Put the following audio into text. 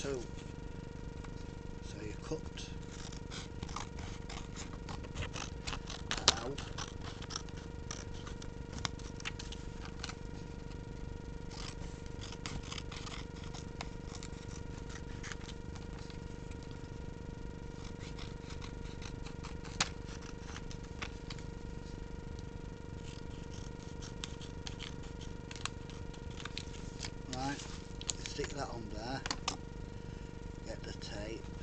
2. So you cut that out. Right, stick that on there, get the tape.